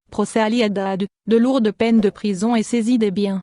Procès Ali Haddad, de lourdes peines de prison et saisie des biens.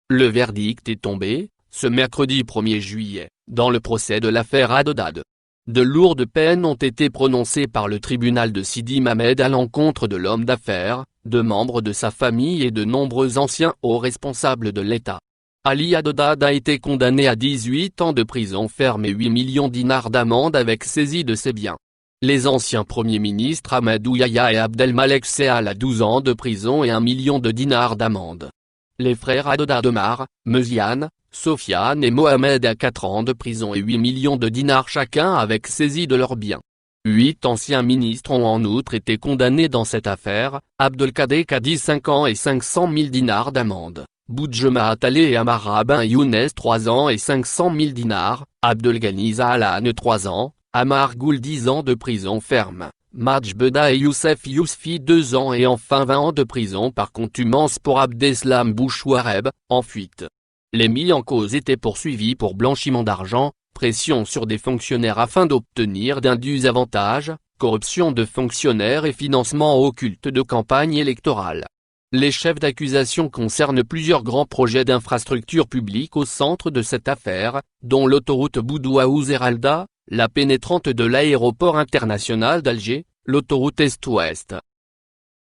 Le verdict est tombé, ce mercredi 1er juillet, dans le procès de l'affaire Haddad. De lourdes peines ont été prononcées par le tribunal de Sidi Mamed à l'encontre de l'homme d'affaires, de membres de sa famille et de nombreux anciens hauts responsables de l'État. Ali Haddad a été condamné à 18 ans de prison ferme et 8 millions dinars d'amende avec saisie de ses biens. Les anciens premiers ministres Ahmadou Yahya et Abdelmalek Sehal à 12 ans de prison et 1 million de dinars d'amende. Les frères Haddad Omar, Meziane, Sofiane et Mohamed à 4 ans de prison et 8 millions de dinars chacun avec saisie de leurs biens. 8 anciens ministres ont en outre été condamnés dans cette affaire, Abdelkader Kadi 5 ans et 500 000 dinars d'amende, Boudjema Attaleh et Amara Ben Younes 3 ans et 500 000 dinars, Abdelghani Zahalan 3 ans, Amar Goul 10 ans de prison ferme, Madj Beda et Youssef Yousfi 2 ans et enfin 20 ans de prison par contumace pour Abdeslam Bouchouareb, en fuite. Les mis en cause étaient poursuivis pour blanchiment d'argent, pression sur des fonctionnaires afin d'obtenir d'indus avantages, corruption de fonctionnaires et financement occulte de campagne électorale. Les chefs d'accusation concernent plusieurs grands projets d'infrastructures publiques au centre de cette affaire, dont l'autoroute Boudoua-Ouzeralda, la pénétrante de l'aéroport international d'Alger, l'autoroute Est-Ouest.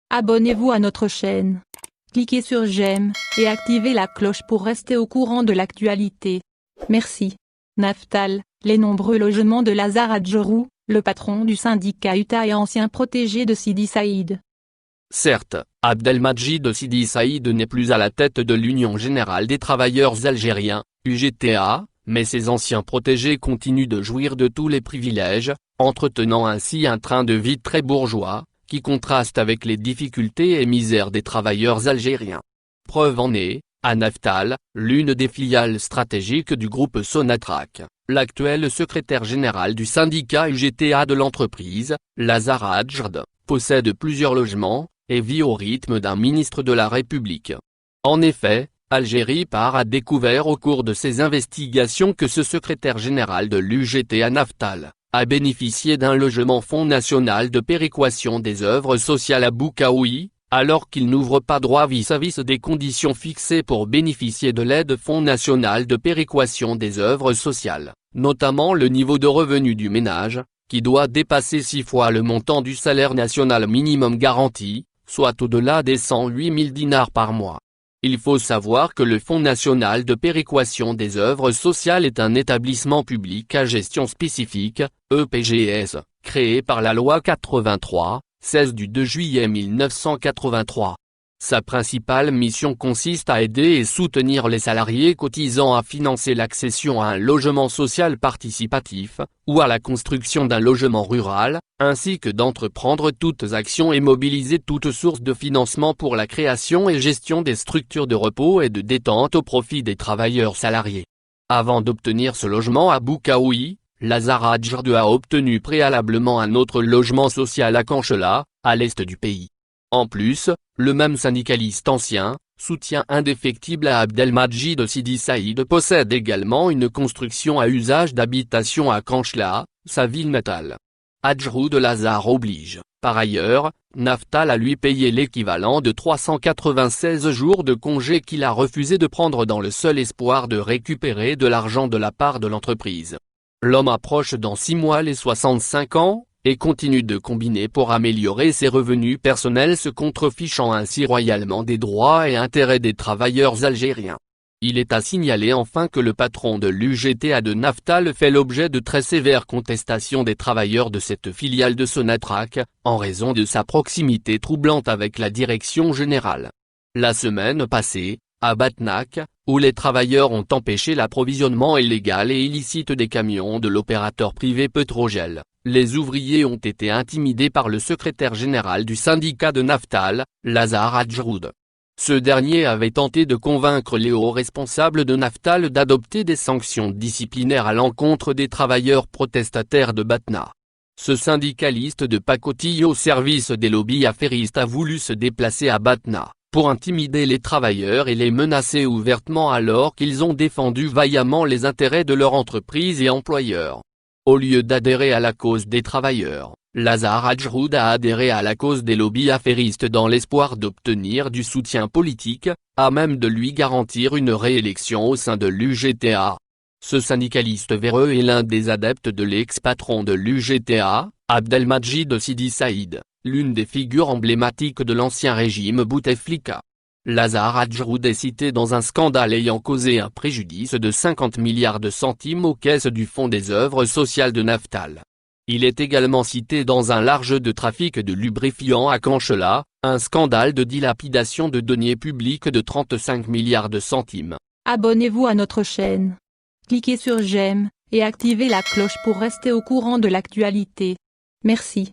Abonnez-vous à notre chaîne. Cliquez sur j'aime, et activez la cloche pour rester au courant de l'actualité. Merci. Naftal, les nombreux logements de Lazare Adjerou, le patron du syndicat UTA et ancien protégé de Sidi Saïd. Certes, Abdelmadjid Sidi Saïd n'est plus à la tête de l'Union Générale des Travailleurs Algériens, UGTA, mais ses anciens protégés continuent de jouir de tous les privilèges, entretenant ainsi un train de vie très bourgeois, qui contraste avec les difficultés et misères des travailleurs algériens. Preuve en est, à Naftal, l'une des filiales stratégiques du groupe Sonatrach, l'actuel secrétaire général du syndicat UGTA de l'entreprise, Lazare Adjerd, possède plusieurs logements, et vit au rythme d'un ministre de la République. En effet, Algérie Part a découvert au cours de ses investigations que ce secrétaire général de l'UGTA Naftal a bénéficié d'un logement Fonds national de péréquation des œuvres sociales à Boukaoui, alors qu'il n'ouvre pas droit vis-à-vis des conditions fixées pour bénéficier de l'aide Fonds national de péréquation des œuvres sociales, notamment le niveau de revenu du ménage, qui doit dépasser 6 fois le montant du salaire national minimum garanti, soit au-delà des 108 000 dinars par mois. Il faut savoir que le Fonds national de péréquation des œuvres sociales est un établissement public à gestion spécifique, EPGS, créé par la loi 83/16 du 2 juillet 1983. Sa principale mission consiste à aider et soutenir les salariés cotisants à financer l'accession à un logement social participatif, ou à la construction d'un logement rural, ainsi que d'entreprendre toutes actions et mobiliser toutes sources de financement pour la création et gestion des structures de repos et de détente au profit des travailleurs salariés. Avant d'obtenir ce logement à Boukaoui, Lazare Adjerd a obtenu préalablement un autre logement social à Kanchala, à l'est du pays. En plus, le même syndicaliste ancien, soutien indéfectible à Abdelmadjid Sidi Saïd possède également une construction à usage d'habitation à Kanchala, sa ville natale. Adjerou de Lazare oblige, par ailleurs, Naftal à lui payer l'équivalent de 396 jours de congé qu'il a refusé de prendre dans le seul espoir de récupérer de l'argent de la part de l'entreprise. L'homme approche dans 6 mois les 65 ans, et continue de combiner pour améliorer ses revenus personnels, se contrefichant ainsi royalement des droits et intérêts des travailleurs algériens. Il est à signaler enfin que le patron de l'UGTA de Naftal fait l'objet de très sévères contestations des travailleurs de cette filiale de Sonatrach, en raison de sa proximité troublante avec la direction générale. La semaine passée, à Batnac, où les travailleurs ont empêché l'approvisionnement illégal et illicite des camions de l'opérateur privé Petrogel, les ouvriers ont été intimidés par le secrétaire général du syndicat de Naftal, Lazare Adjerd. Ce dernier avait tenté de convaincre les hauts responsables de Naftal d'adopter des sanctions disciplinaires à l'encontre des travailleurs protestataires de Batna. Ce syndicaliste de pacotille au service des lobbies affairistes a voulu se déplacer à Batna, pour intimider les travailleurs et les menacer ouvertement alors qu'ils ont défendu vaillamment les intérêts de leur entreprise et employeurs. Au lieu d'adhérer à la cause des travailleurs, Lazare Adjroud a adhéré à la cause des lobbies affairistes dans l'espoir d'obtenir du soutien politique, à même de lui garantir une réélection au sein de l'UGTA. Ce syndicaliste véreux est l'un des adeptes de l'ex-patron de l'UGTA, Abdelmadjid Sidi Saïd, l'une des figures emblématiques de l'ancien régime Bouteflika. Lazare Adjroud est cité dans un scandale ayant causé un préjudice de 50 milliards de centimes aux caisses du Fonds des œuvres sociales de Naftal. Il est également cité dans un large de trafic de lubrifiants à Canchala, un scandale de dilapidation de deniers publics de 35 milliards de centimes. Abonnez-vous à notre chaîne. Cliquez sur j'aime, et activez la cloche pour rester au courant de l'actualité. Merci.